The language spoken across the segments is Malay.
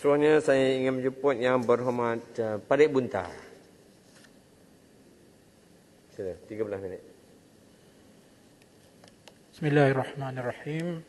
Seterusnya saya ingin menjemput yang berhormat Padik Buntar. Sila, 13 minit. Bismillahirrahmanirrahim.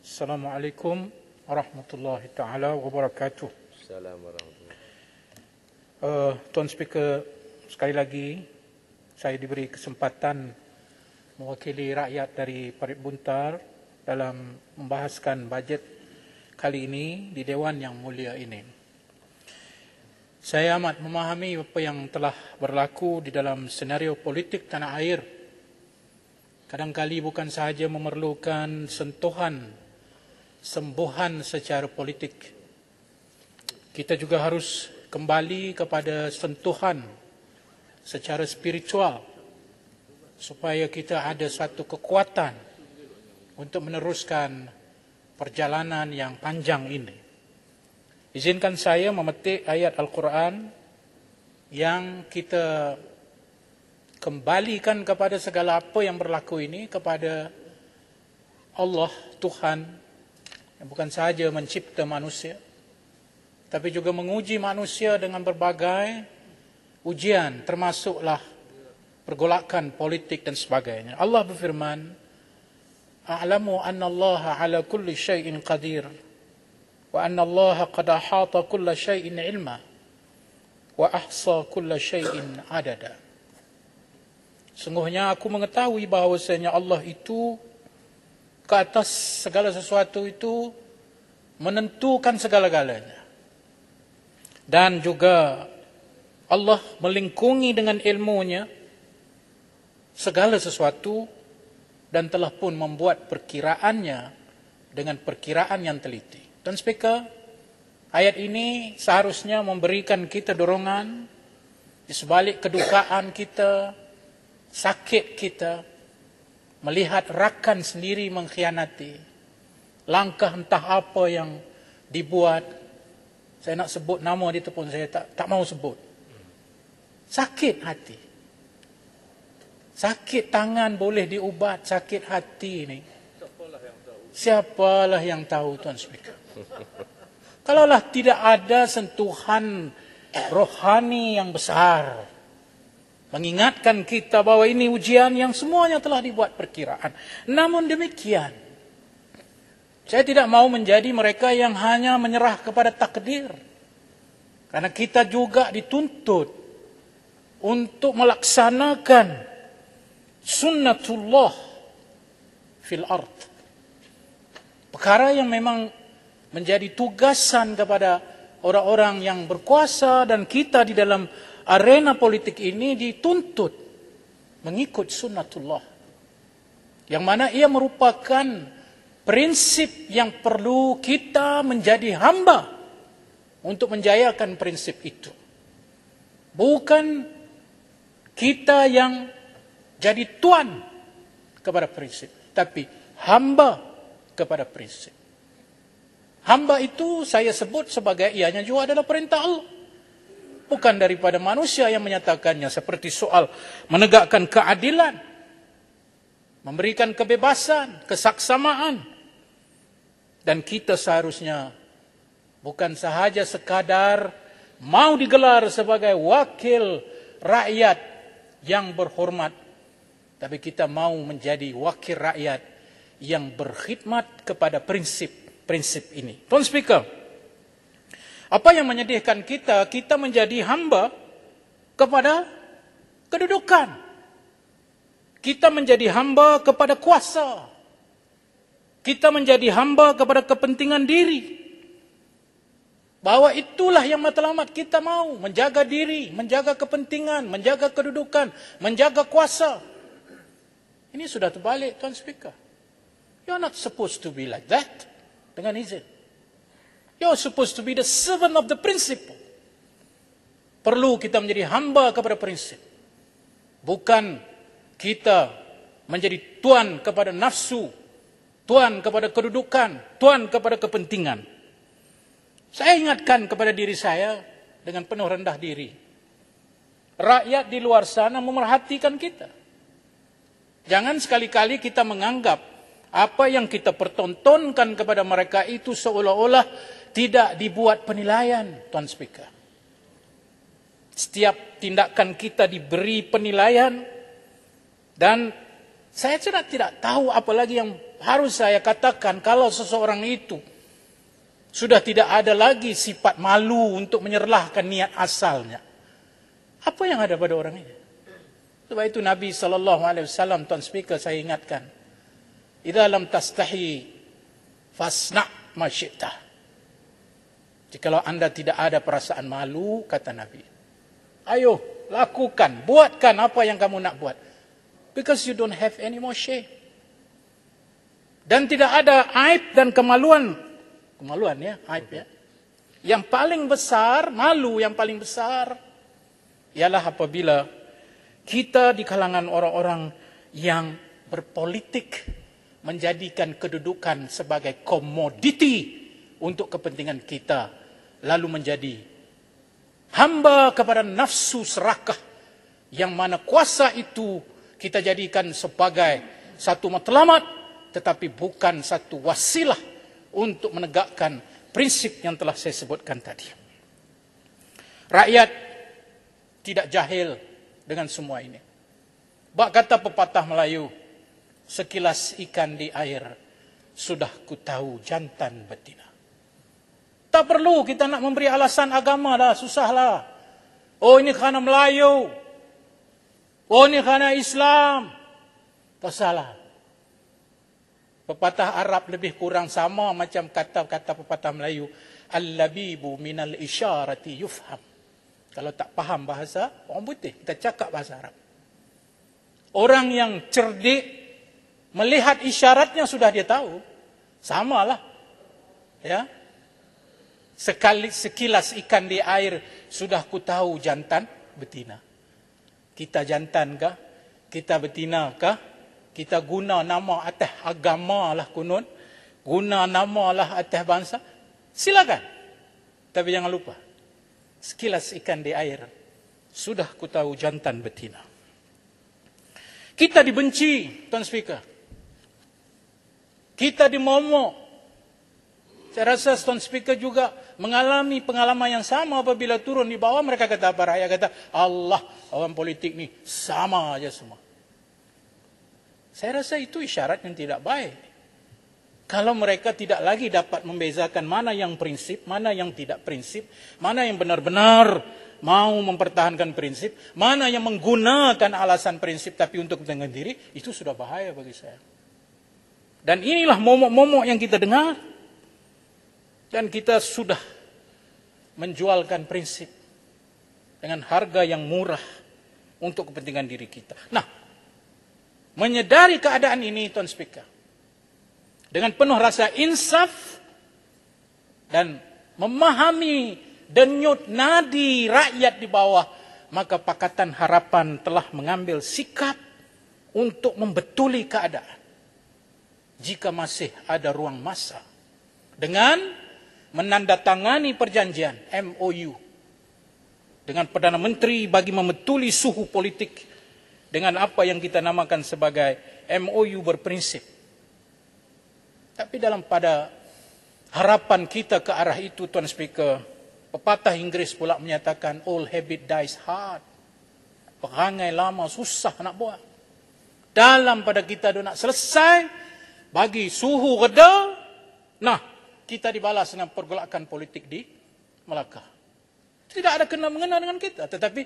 Assalamualaikum warahmatullahi taala wabarakatuh. Assalamualaikum. Tuan Speaker, sekali lagi saya diberi kesempatan mewakili rakyat dari Parit Buntar dalam membahaskan bajet kali ini di Dewan yang mulia ini. Saya amat memahami apa yang telah berlaku di dalam senario politik tanah air. Kadang-kali bukan sahaja memerlukan sentuhan, sembuhan secara politik. Kita juga harus kembali kepada sentuhan secara spiritual supaya kita ada suatu kekuatan untuk meneruskan perjalanan yang panjang ini. Izinkan saya memetik ayat Al-Quran yang kita kembalikan kepada segala apa yang berlaku ini kepada Allah, Tuhan, yang bukan sahaja mencipta manusia, tapi juga menguji manusia dengan berbagai ujian, termasuklah pergolakan politik dan sebagainya. Allah berfirman, "A'lamu anna Allah ala kulli syai'in qadir, wa anna Allah qad ahata kulla syai'in ilma, wa ahsa kulla syai'in adada." Sungguhnya aku mengetahui bahawasanya Allah itu ke atas segala sesuatu itu menentukan segala-galanya. Dan juga Allah melingkungi dengan ilmunya segala sesuatu dan telah pun membuat perkiraannya dengan perkiraan yang teliti. Dan Speaker, ayat ini seharusnya memberikan kita dorongan di sebalik kedukaan kita, sakit kita, melihat rakan sendiri mengkhianati, langkah entah apa yang dibuat. Saya nak sebut nama dia pun saya tak mau sebut. Sakit hati. Sakit tangan boleh diubat, sakit hati ini. Siapalah yang tahu Tuan Speaker. Kalaulah tidak ada sentuhan rohani yang besar, mengingatkan kita bahawa ini ujian yang semuanya telah dibuat perkiraan. Namun demikian, saya tidak mau menjadi mereka yang hanya menyerah kepada takdir. Karena kita juga dituntut untuk melaksanakan sunnatullah fil ard. Perkara yang memang menjadi tugasan kepada orang-orang yang berkuasa dan kita di dalam arena politik ini dituntut mengikut sunnatullah. Yang mana ia merupakan prinsip yang perlu kita menjadi hamba untuk menjayakan prinsip itu. Bukan kita yang jadi tuan kepada prinsip, tapi hamba kepada prinsip. Hamba itu saya sebut sebagai ianya juga adalah perintah Allah. Bukan daripada manusia yang menyatakannya, seperti soal menegakkan keadilan, memberikan kebebasan, kesaksamaan. Dan kita seharusnya bukan sahaja sekadar mau digelar sebagai wakil rakyat yang berhormat, tapi kita mau menjadi wakil rakyat yang berkhidmat kepada prinsip ini. Tuan Speaker, apa yang menyedihkan kita, kita menjadi hamba kepada kedudukan. Kita menjadi hamba kepada kuasa. Kita menjadi hamba kepada kepentingan diri. Bahwa itulah yang matlamat kita mau. Menjaga diri, menjaga kepentingan, menjaga kedudukan, menjaga kuasa. Ini sudah terbalik, Tuan Speaker. You're not supposed to be like that. Dengan izin. You're supposed to be the servant of the principle. Perlu kita menjadi hamba kepada prinsip. Bukan kita menjadi tuan kepada nafsu, tuan kepada kedudukan, tuan kepada kepentingan. Saya ingatkan kepada diri saya dengan penuh rendah diri. Rakyat di luar sana memerhatikan kita. Jangan sekali-kali kita menganggap Apa yang kita pertontonkan kepada mereka itu seolah-olah tidak dibuat penilaian, Tuan Speaker. Setiap tindakan kita diberi penilaian, dan saya tidak tahu apa lagi yang harus saya katakan kalau seseorang itu sudah tidak ada lagi sifat malu untuk menyerlahkan niat asalnya. Apa yang ada pada orang ini? Sebab itu Nabi SAW, Tuan Speaker, saya ingatkan, idza lam tastahi fasna' ma syi'ta. Jikalau anda tidak ada perasaan malu, kata Nabi, ayo lakukan, buatkan apa yang kamu nak buat. Because you don't have any more shame. Dan tidak ada aib dan kemaluan ya, aib ya. Yang paling besar, malu yang paling besar, ialah apabila kita di kalangan orang-orang yang berpolitik menjadikan kedudukan sebagai komoditi untuk kepentingan kita, lalu menjadi hamba kepada nafsu serakah, yang mana kuasa itu kita jadikan sebagai satu matlamat, tetapi bukan satu wasilah untuk menegakkan prinsip yang telah saya sebutkan tadi. Rakyat tidak jahil dengan semua ini. Bak kata pepatah Melayu, sekilas ikan di air, sudah ku tahu jantan betina. Tak perlu kita nak memberi alasan agama dah, susahlah. Oh, ini kerana Melayu. Oh, ini kerana Islam. Tak salah. Pepatah Arab lebih kurang sama macam kata-kata pepatah Melayu. Al-labibu minal isyarati yufham. Kalau tak faham bahasa, orang putih, kita cakap bahasa Arab. Orang yang cerdik, melihat isyaratnya sudah dia tahu. Samalah. Ya. Sekilas ikan di air, sudah ku tahu jantan betina. Kita jantan kah? Kita betina kah? Kita guna nama atas agama lah kunun. Guna nama lah atas bangsa. Silakan. Tapi jangan lupa. Sekilas ikan di air, sudah ku tahu jantan betina. Kita dibenci, Tuan Speaker. Kita dimomok. Saya rasa Tuan Speaker juga mengalami pengalaman yang sama apabila turun di bawah. Mereka kata apa? Rakyat kata, Allah, orang politik ni sama aja semua. Saya rasa itu isyarat yang tidak baik. Kalau mereka tidak lagi dapat membezakan mana yang prinsip, mana yang tidak prinsip, mana yang benar-benar mau mempertahankan prinsip, mana yang menggunakan alasan prinsip tapi untuk kepentingan diri, itu sudah bahaya bagi saya. Dan inilah momok-momok yang kita dengar. Dan kita sudah menjualkan prinsip dengan harga yang murah untuk kepentingan diri kita. Nah, menyadari keadaan ini, Tuan Speaker, dengan penuh rasa insaf dan memahami denyut nadi rakyat di bawah, maka Pakatan Harapan telah mengambil sikap untuk membetuli keadaan. Jika masih ada ruang masa, dengan menandatangani perjanjian MOU dengan Perdana Menteri bagi membetuli suhu politik dengan apa yang kita namakan sebagai MOU berprinsip. Tapi dalam pada harapan kita ke arah itu, Tuan Speaker, pepatah Inggris pula menyatakan all habit dies hard. Perangai lama susah nak buat. Dalam pada kita nak selesai, bagi suhu reda, nah, kita dibalas dengan pergolakan politik di Melaka. Tidak ada kena-mengena dengan kita. Tetapi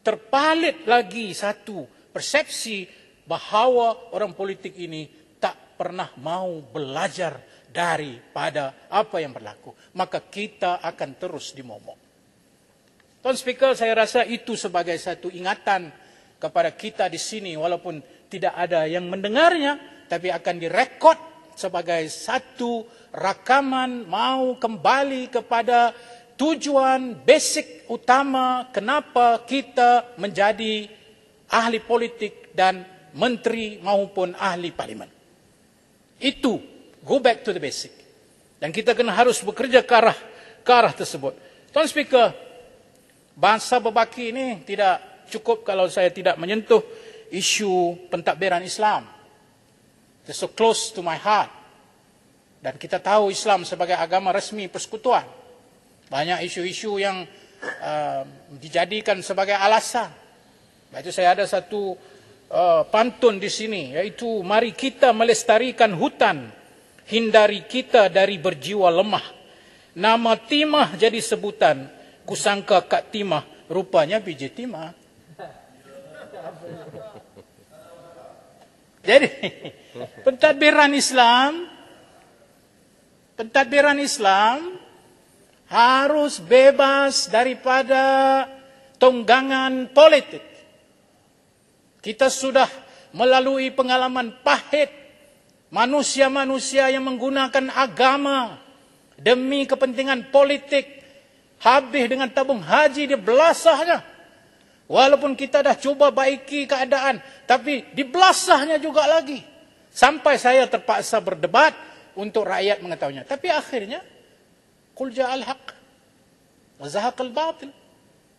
terpalit lagi satu persepsi bahawa orang politik ini tak pernah mau belajar daripada apa yang berlaku. Maka kita akan terus dimomok. Tuan Speaker, saya rasa itu sebagai satu ingatan kepada kita di sini. Walaupun tidak ada yang mendengarnya, tapi akan direkod sebagai satu rakaman mau kembali kepada tujuan basic utama kenapa kita menjadi ahli politik dan menteri maupun ahli parlimen. Itu, go back to the basic. Dan kita harus bekerja ke arah tersebut. Tuan Speaker, bangsa berbaki ini tidak cukup kalau saya tidak menyentuh isu pentadbiran Islam. It's so close to my heart. Dan kita tahu Islam sebagai agama resmi persekutuan. Banyak isu-isu yang dijadikan sebagai alasan. Itu saya ada satu pantun di sini, yaitu mari kita melestarikan hutan, hindari kita dari berjiwa lemah. Nama Timah jadi sebutan, kusangka Kak Timah, rupanya biji timah. Jadi pentadbiran Islam harus bebas daripada tunggangan politik. Kita sudah melalui pengalaman pahit manusia-manusia yang menggunakan agama demi kepentingan politik, habis dengan tabung haji dibelasahnya. Walaupun kita dah cuba baiki keadaan, tapi dibelasahnya juga lagi. Sampai saya terpaksa berdebat untuk rakyat mengetahuinya. Tapi akhirnya, qul ja'al haq wa zahaqal batil.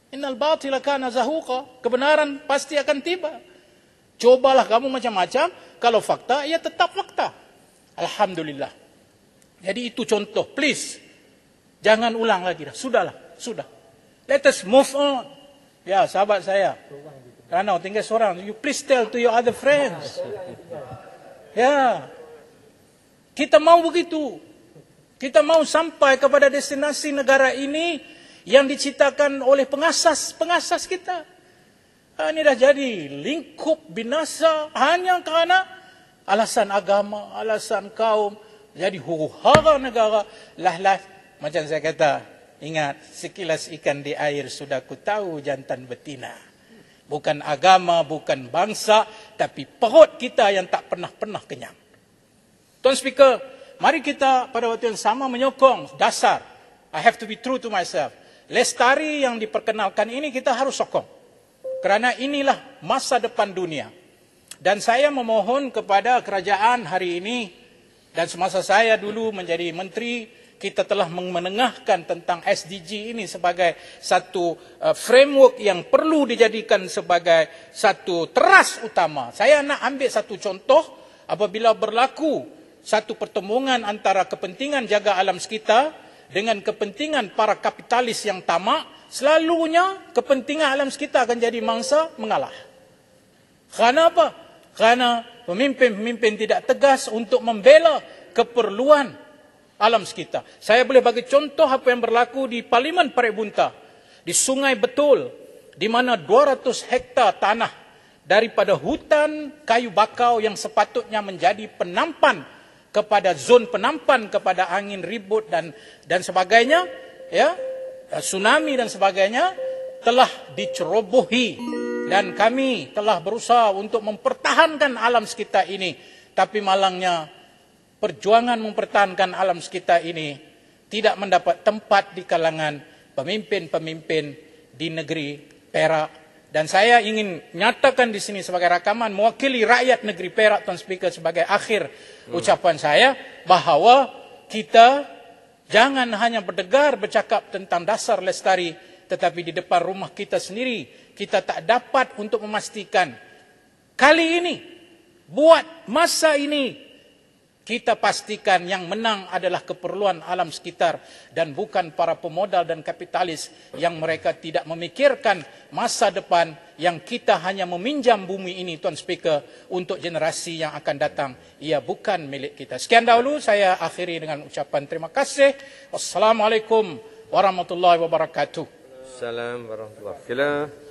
Innal batila kana zahuqa. Kebenaran pasti akan tiba. Cobalah kamu macam-macam, kalau fakta, ya tetap fakta. Alhamdulillah. Jadi itu contoh, please. Jangan ulang lagi dah. Sudahlah, sudah. Let us move on. Ya, sahabat saya. Karena tinggal seorang. You please tell to your other friends. Ya. Kita mau begitu. Kita mau sampai kepada destinasi negara ini yang diciptakan oleh pengasas kita. Ini dah jadi lingkup binasa hanya kerana alasan agama, alasan kaum. Jadi huru-hara negara. Lah, macam saya kata, ingat, sekilas ikan di air sudah ku tahu jantan betina. Bukan agama, bukan bangsa, tapi perut kita yang tak pernah kenyang. Tuan Speaker, mari kita pada waktu yang sama menyokong dasar. I have to be true to myself. Lestari yang diperkenalkan ini kita harus sokong. Kerana inilah masa depan dunia. Dan saya memohon kepada kerajaan hari ini, dan semasa saya dulu menjadi menteri, kita telah menengahkan tentang SDG ini sebagai satu framework yang perlu dijadikan sebagai satu teras utama. Saya nak ambil satu contoh, apabila berlaku satu pertemuan antara kepentingan jaga alam sekitar dengan kepentingan para kapitalis yang tamak, selalunya kepentingan alam sekitar akan jadi mangsa mengalah. Kerana apa? Kerana pemimpin-pemimpin tidak tegas untuk membela keperluan alam sekitar. Saya boleh bagi contoh apa yang berlaku di Parlimen Parit Bunta, di Sungai Betul, di mana 200 hektar tanah daripada hutan kayu bakau yang sepatutnya menjadi penampan kepada zon penampan kepada angin ribut dan sebagainya, ya, tsunami dan sebagainya, telah dicerobohi. Dan kami telah berusaha untuk mempertahankan alam sekitar ini, tapi malangnya perjuangan mempertahankan alam sekitar ini tidak mendapat tempat di kalangan pemimpin-pemimpin di negeri Perak. Dan saya ingin nyatakan di sini sebagai rakaman mewakili rakyat negeri Perak, Tuan Speaker, sebagai akhir ucapan saya, bahawa kita jangan hanya bercakap tentang dasar lestari, tetapi di depan rumah kita sendiri kita tak dapat untuk memastikan kali ini, buat masa ini, kita pastikan yang menang adalah keperluan alam sekitar dan bukan para pemodal dan kapitalis yang mereka tidak memikirkan masa depan, yang kita hanya meminjam bumi ini, Tuan Speaker, untuk generasi yang akan datang. Ia bukan milik kita. Sekian dahulu, saya akhiri dengan ucapan terima kasih. Wassalamualaikum warahmatullahi wabarakatuh. Assalamualaikum warahmatullahi wabarakatuh.